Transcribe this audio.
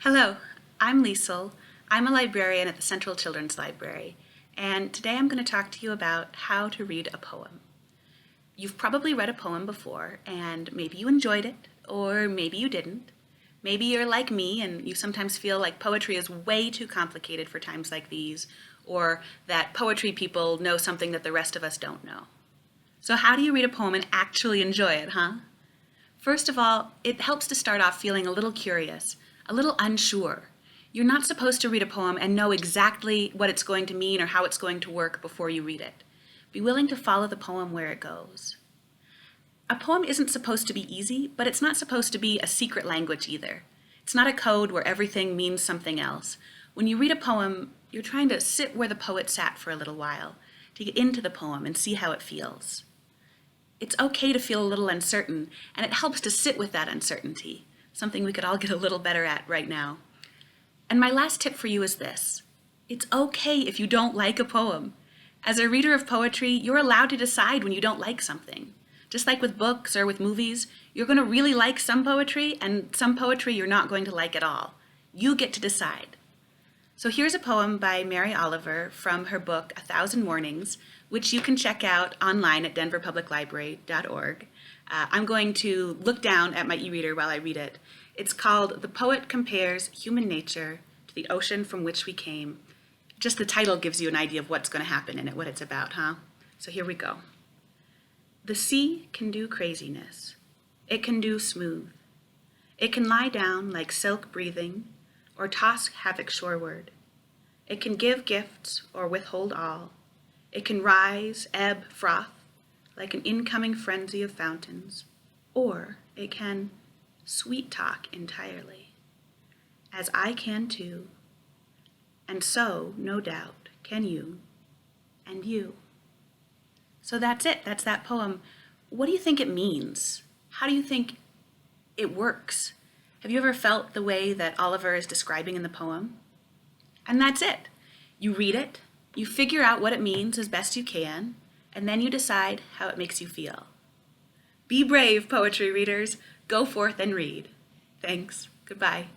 Hello, I'm Liesel. I'm a librarian at the Central Children's Library, and today I'm going to talk to you about how to read a poem. You've probably read a poem before, and maybe you enjoyed it, or maybe you didn't. Maybe you're like me and you sometimes feel like poetry is way too complicated for times like these, or that poetry people know something that the rest of us don't know. So how do you read a poem and actually enjoy it, huh? First of all, it helps to start off feeling a little curious, a little unsure. You're not supposed to read a poem and know exactly what it's going to mean or how it's going to work before you read it. Be willing to follow the poem where it goes. A poem isn't supposed to be easy, but it's not supposed to be a secret language either. It's not a code where everything means something else. When you read a poem, you're trying to sit where the poet sat for a little while, to get into the poem and see how it feels. It's okay to feel a little uncertain, and it helps to sit with that uncertainty, something we could all get a little better at right now. And my last tip for you is this. It's okay if you don't like a poem. As a reader of poetry, you're allowed to decide when you don't like something. Just like with books or with movies, you're going to really like some poetry, and some poetry you're not going to like at all. You get to decide. So here's a poem by Mary Oliver from her book, 1,000 Mornings, which you can check out online at denverpubliclibrary.org. I'm going to look down at my e-reader while I read it. It's called The Poet Compares Human Nature to the Ocean from Which We Came. Just the title gives you an idea of what's going to happen in it, what it's about, huh? So here we go. The sea can do craziness. It can do smooth. It can lie down like silk breathing, or toss havoc shoreward. It can give gifts or withhold all. It can rise, ebb, froth, like an incoming frenzy of fountains, or it can sweet talk entirely, as I can too, and so, no doubt, can you, and you. So that's it, that's that poem. What do you think it means? How do you think it works? Have you ever felt the way that Oliver is describing in the poem? And that's it. You read it, you figure out what it means as best you can, and then you decide how it makes you feel. Be brave, poetry readers. Go forth and read. Thanks. Goodbye.